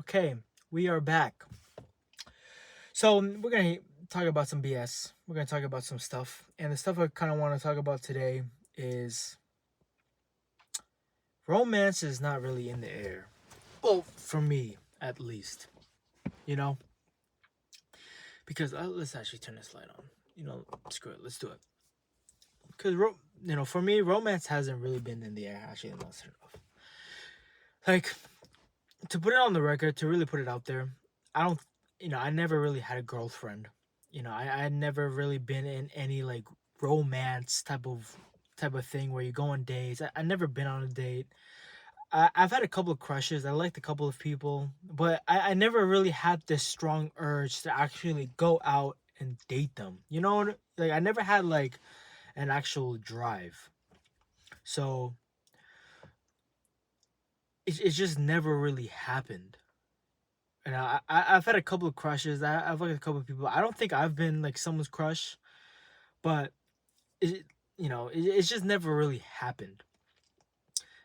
Okay, we are back. So we're gonna talk about some BS. We're gonna talk about some stuff, and the stuff I kind of want to talk about today is romance is not really in the air. Well, for me at least, you know, because let's actually turn this light on. Screw it, let's do it. Because for me, romance hasn't really been in the air. Actually, let's turn it off. Like, to put it on the record, to really put it out there, I don't, I never really had a girlfriend. I had never really been in any like romance type of thing where you go on dates. I never been on a date. I've had a couple of crushes. I liked a couple of people, but I never really had this strong urge to actually go out and date them. Like I never had like an actual drive. So it just never really happened. And I've had a couple of crushes. I've liked a couple of people. I don't think I've been like someone's crush, but it's just never really happened.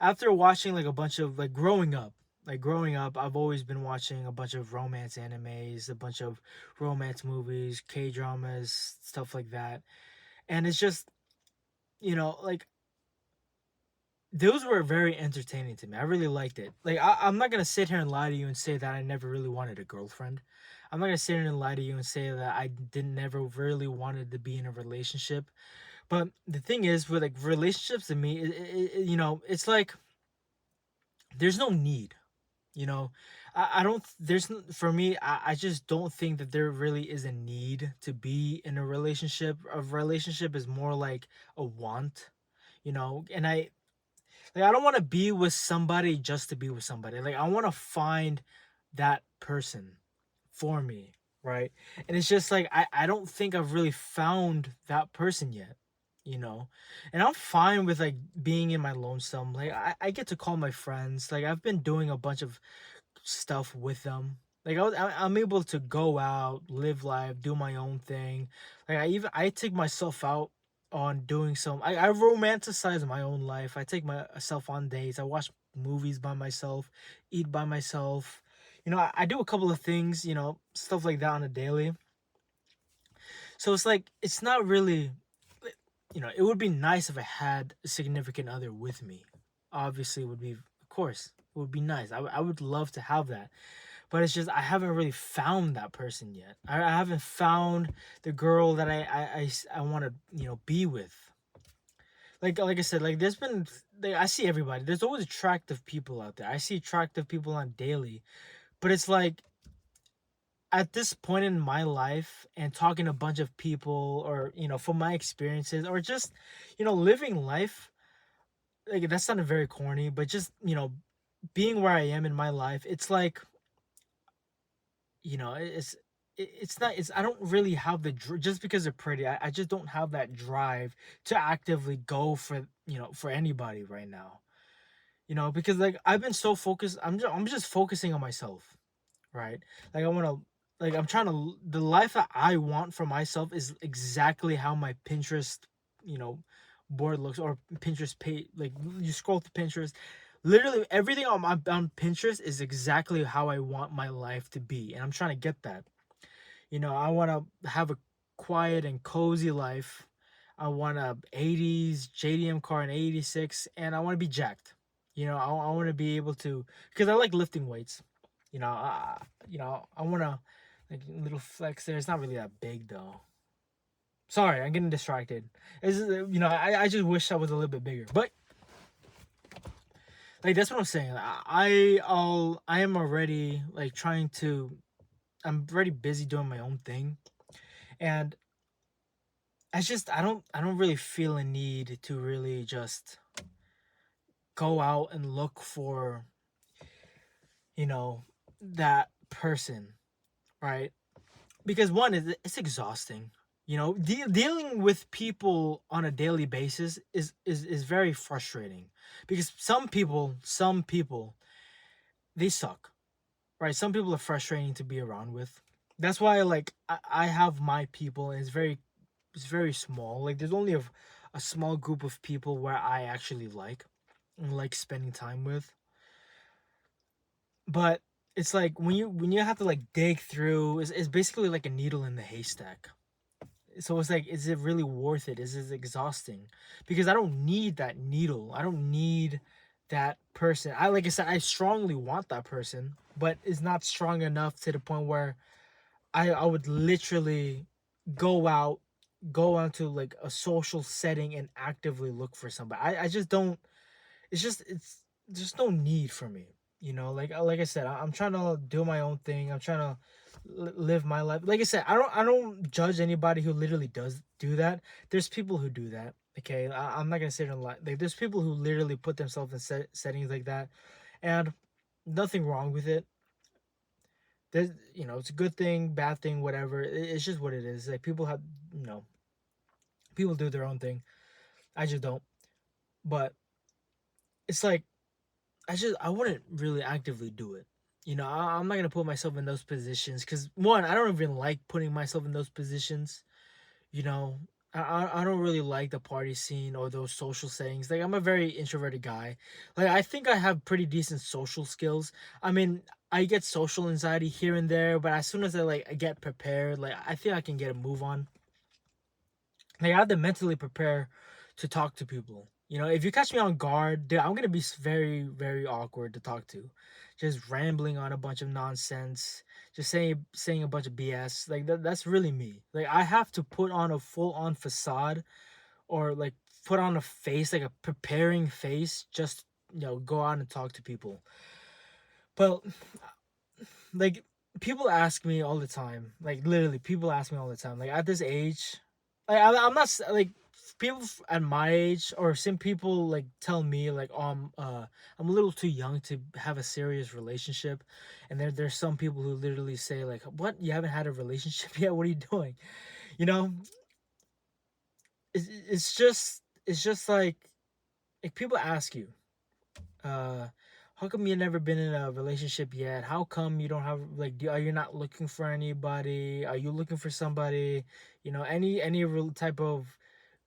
After watching like a bunch of like growing up, I've always been watching a bunch of romance animes, a bunch of romance movies, K dramas, stuff like that. And it's just like those were very entertaining to me. I really liked it. Like I'm not gonna sit here and lie to you and say that I never really wanted a girlfriend. I'm not gonna sit here and lie to you and say that I didn't never really wanted to be in a relationship. But the thing is, with like relationships to me, it's like there's no need. You know, I don't. For me. I just don't think that there really is a need to be in a relationship. A relationship is more like a want. And I don't want to be with somebody just to be with somebody. Like I want to find that person for me, right? And it's just like I don't think I've really found that person yet, you know. And I'm fine with like being in my lonesome. Like I get to call my friends. Like I've been doing a bunch of stuff with them. Like I'm able to go out, live life, do my own thing. Like I take myself out on doing some. I romanticize my own life. I take myself on dates. I watch movies by myself, eat by myself. I do a couple of things. Stuff like that on a daily. So it's like it's not really. It would be nice if I had a significant other with me. Obviously, it would be, of course, it would be nice. I would love to have that, but it's just I haven't really found that person yet. I haven't found the girl that I want to be with. Like I said, like there's been like, I see everybody. There's always attractive people out there. I see attractive people on daily, but it's like at this point in my life and talking to a bunch of people or from my experiences or just living life, like that sounded very corny, but just being where I am in my life, it's like it's not it's I don't really have just because they're pretty. I just don't have that drive to actively go for anybody right now. Because like I've been so focused. I'm just focusing on myself, right? Like I want to like I'm trying to the life that I want for myself is exactly how my Pinterest, you know, board looks, or Pinterest page. Like you scroll through Pinterest, literally everything on Pinterest is exactly how I want my life to be, and I'm trying to get that. I want to have a quiet and cozy life. I want a 80s JDM car in 86, and I want to be jacked. I want to be able to, because I like lifting weights. I want to, like, little flex there. It's not really that big though. Sorry, I'm getting distracted. I just wish I was a little bit bigger. But like that's what I'm saying. I am already like trying to. I'm already busy doing my own thing, and I don't really feel a need to really just go out and look for you know that person, right? Because one is it's exhausting. Dealing with people on a daily basis is very frustrating, because some people they suck, right? Some people are frustrating to be around with. That's why like I have my people, and it's very small. Like there's only a small group of people where I actually like and like spending time with. But it's like when you have to like dig through, it's basically like a needle in the haystack. So it's like, is it really worth it? Is it exhausting? Because I don't need that needle. I don't need that person. I like I said, I strongly want that person, but it's not strong enough to the point where I would literally go out, go onto like a social setting and actively look for somebody. I just don't. It's just no need for me. Like I said, I'm trying to do my own thing. I'm trying to live my life. Like I said, I don't judge anybody who literally does do that. There's people who do that. Okay, I'm not gonna say it a lot. Like there's people who literally put themselves in settings like that, and nothing wrong with it. There's, it's a good thing, bad thing, whatever. It's just what it is. Like people have, you know, people do their own thing. I just don't. But it's like I wouldn't really actively do it. I'm not gonna put myself in those positions because one, I don't even like putting myself in those positions. You know, I don't really like the party scene or those social settings. Like I'm a very introverted guy. Like I think I have pretty decent social skills. I mean, I get social anxiety here and there, but as soon as I get prepared, like I think I can get a move on. Like I have to mentally prepare to talk to people. If you catch me on guard, dude, I'm gonna be very, very awkward to talk to. Just rambling on a bunch of nonsense, just saying a bunch of BS. Like that's really me. Like I have to put on a full on facade or like put on a face, like a preparing face, just go out and talk to people. But like people ask me all the time, like literally people ask me all the time, like at this age, like I'm not like people at my age or some people like tell me like I'm a little too young to have a serious relationship, and there's some people who literally say like, what, you haven't had a relationship yet, what are you doing? you know it's just like people ask you, uh how come you never been in a relationship yet? How come you don't have like are you not looking for anybody? Are you looking for somebody? Any real type of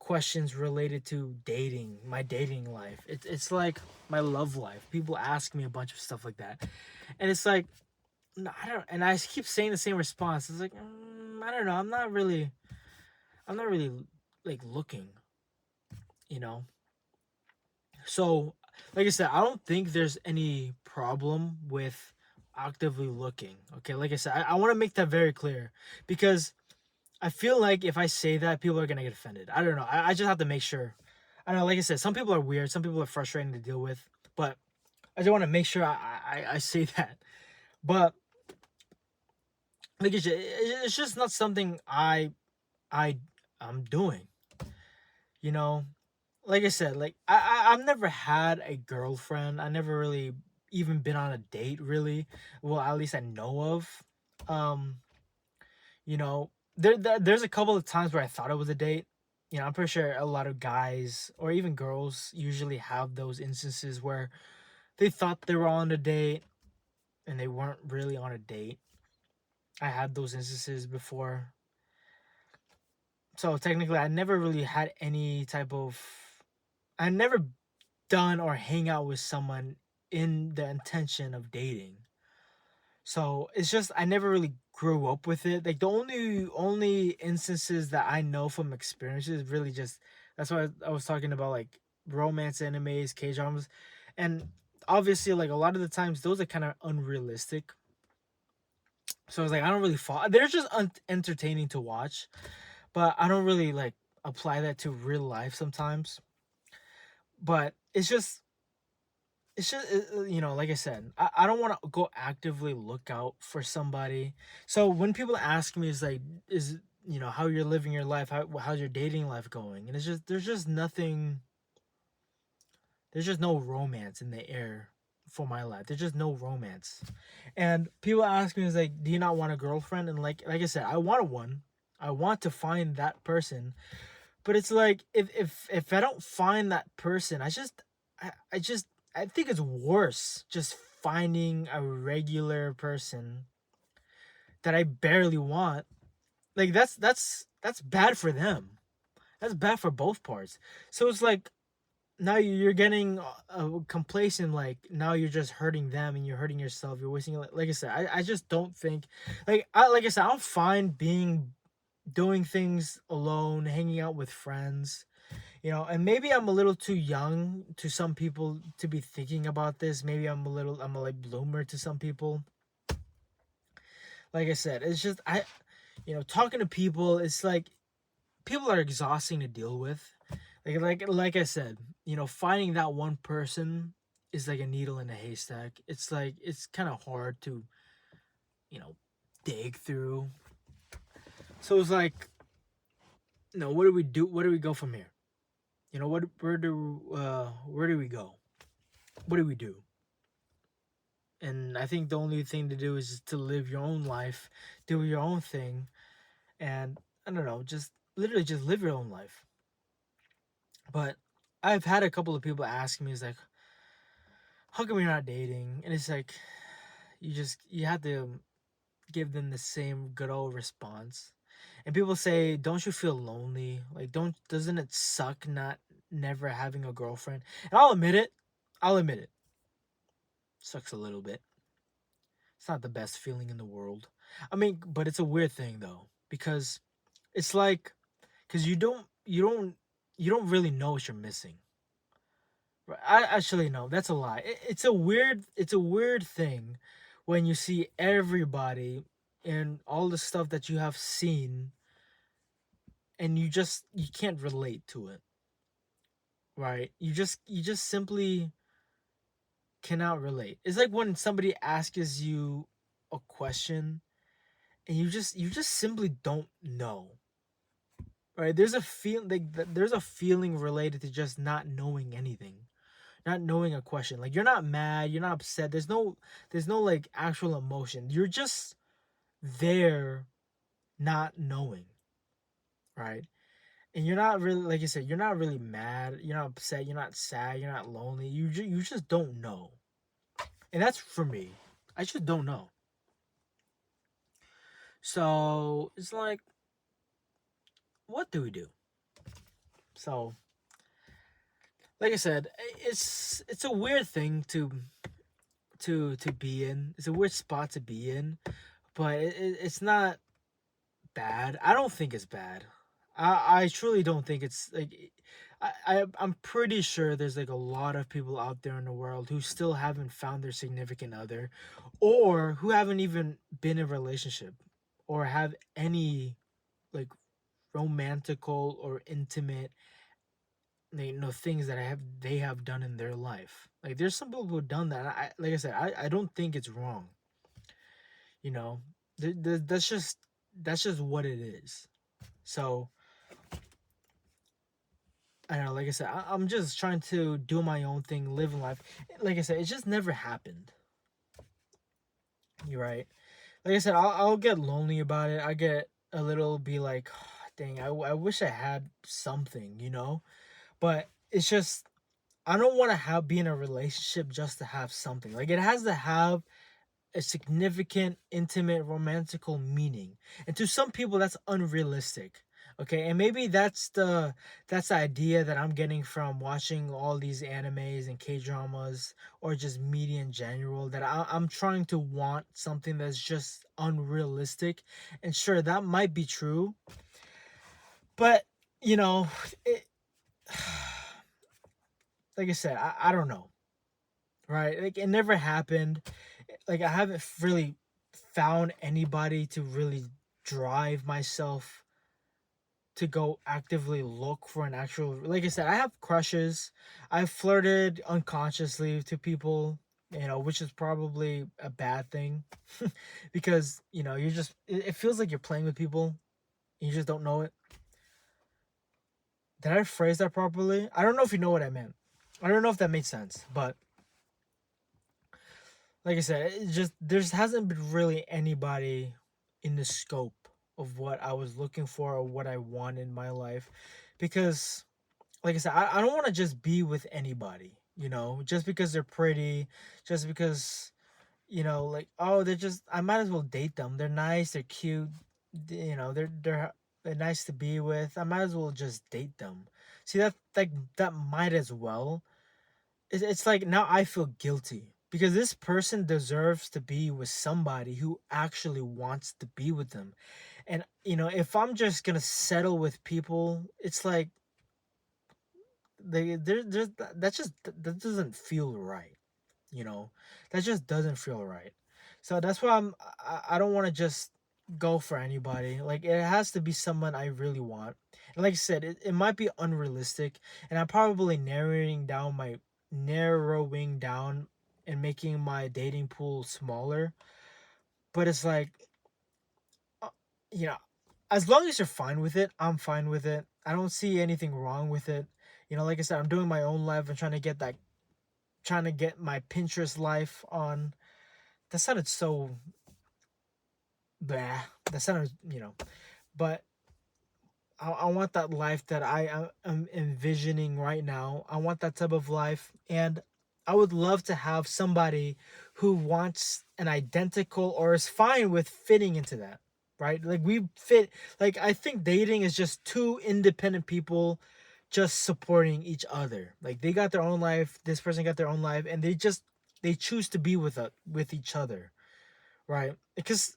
questions related to dating, my dating life. It's like my love life. People ask me a bunch of stuff like that. And it's like, no, I don't, and I keep saying the same response. It's like, I don't know. I'm not really like looking, you know? So, like I said, I don't think there's any problem with actively looking. Okay, like I said, I want to make that very clear because I feel like if I say that, people are gonna get offended. I don't know. I just have to make sure. I know, like I said, some people are weird, some people are frustrating to deal with, but I just want to make sure I say that. But like it's just not something I I'm doing. You know, like I said, like I've never had a girlfriend. I never really even been on a date, really. Well, at least I know of. Um, there's a couple of times where I thought it was a date. I'm pretty sure a lot of guys or even girls usually have those instances where they thought they were on a date and they weren't really on a date. I had those instances before. So technically I never really had any type of I never done or hang out with someone in the intention of dating. So it's just I never really grew up with it. Like the only instances that I know from experiences really just that's why I was talking about like romance animes, K dramas, and obviously like a lot of the times those are kind of unrealistic. So it's like I don't really fall. They're just entertaining to watch, but I don't really like apply that to real life sometimes. But it's just like I said, I don't want to go actively look out for somebody. So when people ask me, is like, is how you're living your life, how's your dating life going, and it's just there's just no romance in the air for my life. There's just no romance. And people ask me, is like, do you not want a girlfriend? And like I said, I want one. I want to find that person. But it's like if I don't find that person, I think it's worse just finding a regular person that I barely want. Like that's bad for them. That's bad for both parts. So it's like now you're getting complacent. Like now you're just hurting them and you're hurting yourself. You're wasting, like I said, I just don't think, like I said, I'm fine being doing things alone, hanging out with friends, and maybe I'm a little too young to some people to be thinking about this. Maybe I'm a like bloomer to some people. Like I said, it's just talking to people, it's like people are exhausting to deal with. Like I said, finding that one person is like a needle in a haystack. It's like it's kind of hard to, you know, dig through. So it's like, what do we do? Where do we go from here? Where do we go? What do we do? And I think the only thing to do is just to live your own life, do your own thing, and I don't know, just literally just live your own life. But I've had a couple of people ask me, it's like, how come you're not dating? And it's like, you have to give them the same good old response. And people say, don't you feel lonely? Like, doesn't it suck not never having a girlfriend? And I'll admit it. I'll admit it. Sucks a little bit. It's not the best feeling in the world. I mean, but it's a weird thing though, because it's like, because you don't really know what you're missing. Right? I actually no, that's a lie. It's a weird thing when you see everybody and all the stuff that you have seen, and you can't relate to it, right? You just simply cannot relate. It's like when somebody asks you a question and you just simply don't know. Right? There's a feeling related to just not knowing anything. Not knowing a question. Like you're not mad, you're not upset. There's no like actual emotion. You're just there not knowing, right? And you're not really, like you said, you're not really mad, you're not upset, you're not sad, you're not lonely. You just don't know. And that's for me. I just don't know. So, it's like, what do we do? So, like I said, it's a weird thing to be in. It's a weird spot to be in, but it's not bad. I don't think it's bad. I truly don't think it's like, I'm pretty sure there's like a lot of people out there in the world who still haven't found their significant other, or who haven't even been in a relationship, or have any like romantical or intimate, things that they have done in their life. Like there's some people who've done that. Like I said, I don't think it's wrong. You know, that's just what it is. So I don't know. Like I said, I'm just trying to do my own thing, live life. Like I said, it just never happened. You're right. Like I said, I'll get lonely about it. I get a little, be like, dang, I wish I had something, But it's just, I don't want to be in a relationship just to have something. Like it has to have a significant, intimate, romantical meaning. And to some people, that's unrealistic. Okay, and maybe that's the idea that I'm getting from watching all these animes and K dramas, or just media in general. That I'm trying to want something that's just unrealistic, and sure, that might be true, but you know, it, like I said, I don't know, right? Like it never happened. Like I haven't really found anybody to really drive myself to go actively look for an actual, like I said, I have crushes. I've flirted unconsciously to people, which is probably a bad thing because, it feels like you're playing with people and you just don't know it. Did I phrase that properly? I don't know if you know what I meant. I don't know if that made sense, but like I said, it just there hasn't been really anybody in the scope of what I was looking for or what I want in my life, because, like I said, I don't want to just be with anybody, just because they're pretty, just because, like, oh, I might as well date them. They're nice, they're cute, they're nice to be with. I might as well just date them. See that, like, that might as well. It's like now I feel guilty because this person deserves to be with somebody who actually wants to be with them. And if I'm just gonna settle with people, it's like there's that just that doesn't feel right. you know that just doesn't feel right. So that's why I don't want to just go for anybody. Like, it has to be someone I really want. And like I said, it might be unrealistic, and I'm probably narrowing down and making my dating pool smaller. But it's like, uh, you know as long as you're fine with it, I'm fine with it. I don't see anything wrong with it. Like I said, I'm doing my own life and trying to get my Pinterest life on. That sounded so blah. That sounded, but I want that life that am envisioning right now. I want that type of life. And I would love to have somebody who wants an identical or is fine with fitting into that, right? Like, we fit. Like, I think dating is just two independent people just supporting each other. Like, they got their own life, this person got their own life, and they choose to be with each other, right? Because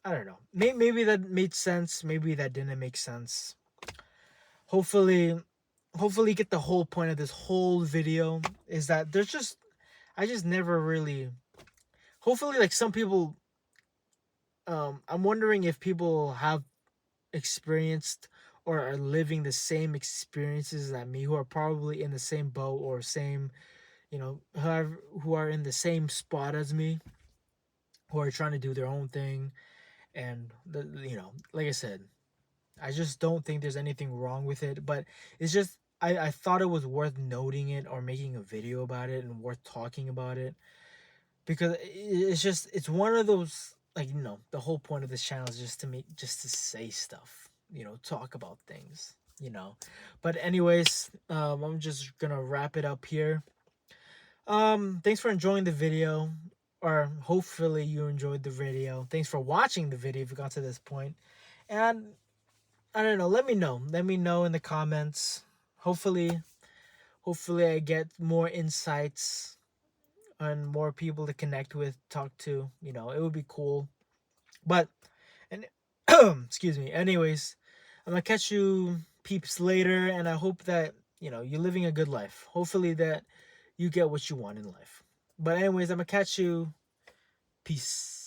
I don't know. Maybe that made sense. Maybe that didn't make sense. Hopefully, hopefully, get the whole point of this whole video is that I just never really. Hopefully, like, some people. I'm wondering if people have experienced or are living the same experiences that me, who are probably in the same boat or same, who are in the same spot as me, who are trying to do their own thing, and like I said, I just don't think there's anything wrong with it, but it's just I thought it was worth noting it or making a video about it and worth talking about it, because it's one of those, like, the whole point of this channel is just to say stuff, talk about things, But anyways, I'm just gonna wrap it up here. Thanks for enjoying the video, or hopefully you enjoyed the video. Thanks for watching the video if you got to this point. And I don't know. Let me know. Let me know in the comments. Hopefully, hopefully I get more insights and more people to connect with, talk to. It would be cool. But and excuse me. Anyways, I'm gonna catch you peeps later, and I hope that you're living a good life. Hopefully that you get what you want in life. But anyways, I'm gonna catch you. Peace.